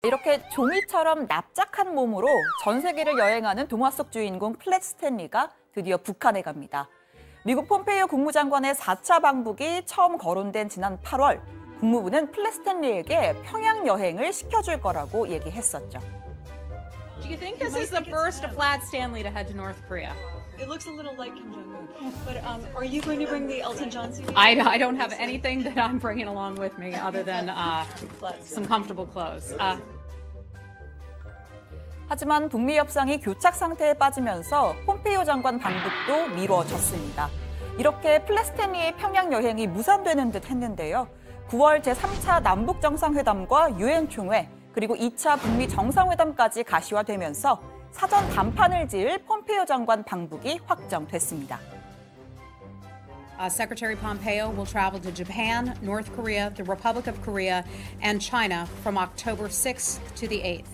이렇게 종이처럼 납작한 몸으로 전 세계를 여행하는 동화 속 주인공 플랫 스탠리가 드디어 북한에 갑니다. 미국 폼페이오 국무장관의 4차 방북이 처음 거론된 지난 8월, 국무부는 플랫 스탠리에게 평양 여행을 시켜줄 거라고 얘기했었죠. Do you think this is the first Plaid Stanley to head to North Korea? It looks a little like Kim Jong-un. But are you going to bring the Elton John CD? I don't have anything that I'm bringing along with me other than some comfortable clothes. 하지만 북미 협상이 교착 상태에 빠지면서 폼페이오 장관 방북도 미뤄졌습니다. 이렇게 플랫 스탠리의 평양 여행이 무산되는 듯 했는데요. 9월 제3차 남북 정상회담과 유엔 총회, 그리고 2차 북미 정상회담까지 가시화되면서 사전 담판을 지을 폼페이오 장관 방북이 확정됐습니다. Secretary Pompeo will travel to Japan, North Korea, the Republic of Korea, and China from October 6th to the 8th.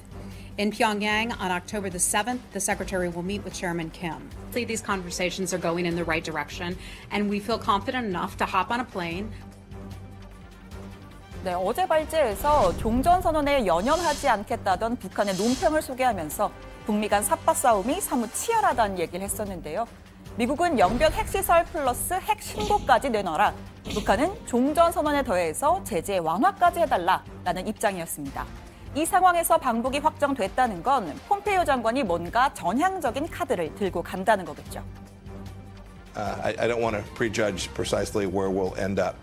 In Pyongyang on October the 7th, the Secretary will meet with Chairman Kim. These conversations are going in the right direction, and we feel confident enough to hop on a plane. 네, 어제 발제에서 종전선언에 연연하지 않겠다던 북한의 논평을 소개하면서 북미 간 삿바 싸움이 사뭇 치열하다는 얘기를 했었는데요. 미국은 영변 핵시설 플러스 핵 신고까지 내놔라. 북한은 종전선언에 더해서 제재 완화까지 해달라라는 입장이었습니다. 이 상황에서 방북이 확정됐다는 건 폼페이오 장관이 뭔가 전향적인 카드를 들고 간다는 거겠죠. I don't want to prejudge precisely where we'll end up.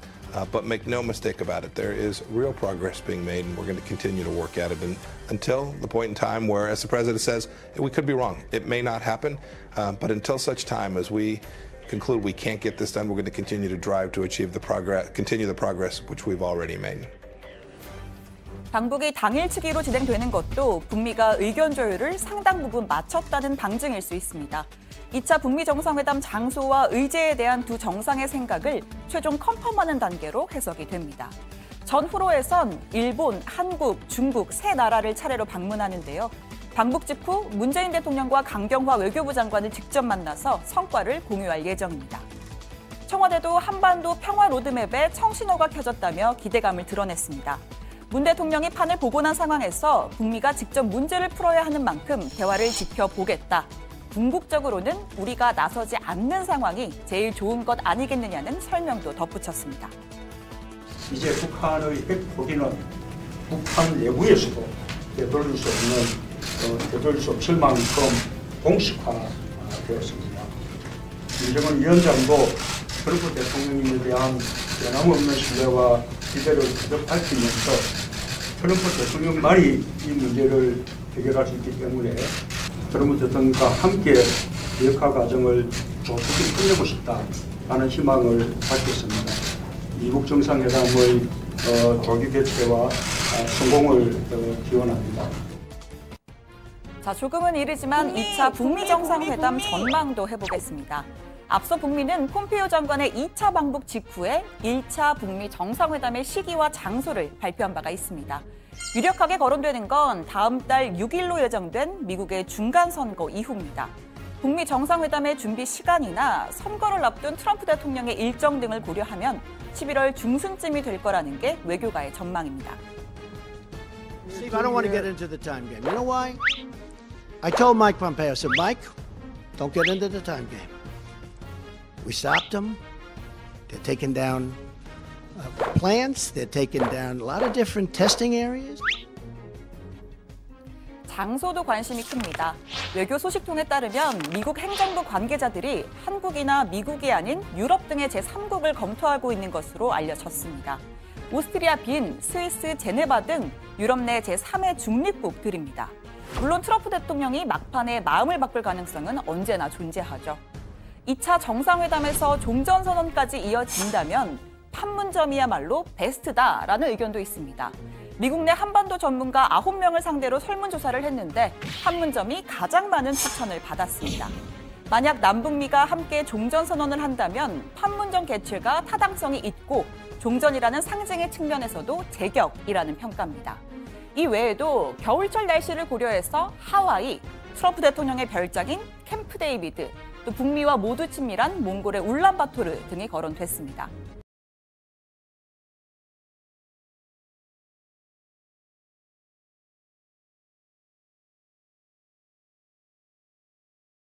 But make no mistake about it, there is real progress being made, and we're going to continue to work at it until the point in time where, as the President says, we could be wrong. It may not happen, but until such time as we conclude we can't get this done, we're going to continue to drive to achieve the progress, continue the progress which we've already made. 방북이 당일치기로 진행되는 것도 북미가 의견 조율을 상당 부분 마쳤다는 방증일 수 있습니다. 2차 북미 정상회담 장소와 의제에 대한 두 정상의 생각을 최종 컨펌하는 단계로 해석이 됩니다. 전후로에선 일본, 한국, 중국 세 나라를 차례로 방문하는데요. 방북 직후 문재인 대통령과 강경화 외교부 장관을 직접 만나서 성과를 공유할 예정입니다. 청와대도 한반도 평화 로드맵에 청신호가 켜졌다며 기대감을 드러냈습니다. 문 대통령이 판을 보고 난 상황에서 북미가 직접 문제를 풀어야 하는 만큼 대화를 지켜보겠다. 궁극적으로는 우리가 나서지 않는 상황이 제일 좋은 것 아니겠느냐는 설명도 덧붙였습니다. 이제 북한의 핵포기는 북한 내부에서도 되돌릴 수 없는, 되돌릴 수 없을 만큼 공식화되었습니다. 김정은 위원장도 트럼프 대통령에 대한 변함없는 신뢰와 기대를 거듭 밝히면서 트럼프 대통령만이 이 문제를 해결할 수 있기 때문에 트럼프 대통령과 함께 비핵화 과정을 조속히 끝내고 싶다라는 희망을 밝혔습니다. 미국 정상회담의 조기 개최와 성공을 기원합니다. 자, 조금은 이르지만 2차 북미 정상회담 전망도 해보겠습니다. 앞서 북미는 폼페이오 장관의 2차 방북 직후에 1차 북미 정상회담의 시기와 장소를 발표한 바가 있습니다. 유력하게 거론되는 건 다음 달 6일로 예정된 미국의 중간선거 이후입니다. 북미 정상회담의 준비 시간이나 선거를 앞둔 트럼프 대통령의 일정 등을 고려하면 11월 중순쯤이 될 거라는 게 외교가의 전망입니다. Steve, I don't want to get into the time game. You know why? I told Mike Pompeo, I said, Mike, don't get into the time game. We stopped them. They're taking down plants. They're taking down a lot of different testing areas. 장소도 관심이 큽니다. 외교 소식통에 따르면 미국 행정부 관계자들이 한국이나 미국이 아닌 유럽 등의 제3국을 검토하고 있는 것으로 알려졌습니다. 오스트리아 빈, 스위스, 제네바 등 유럽 내 제3의 중립국들입니다. 물론 트럼프 대통령이 막판에 마음을 바꿀 가능성은 언제나 존재하죠. 2차 정상회담에서 종전선언까지 이어진다면 판문점이야말로 베스트다라는 의견도 있습니다. 미국 내 한반도 전문가 9명을 상대로 설문조사를 했는데 판문점이 가장 많은 추천을 받았습니다. 만약 남북미가 함께 종전선언을 한다면 판문점 개최가 타당성이 있고 종전이라는 상징의 측면에서도 제격이라는 평가입니다. 이 외에도 겨울철 날씨를 고려해서 하와이, 트럼프 대통령의 별장인 캠프 데이비드, 또 북미와 모두 친밀한 몽골의 울란바토르 등이 거론됐습니다.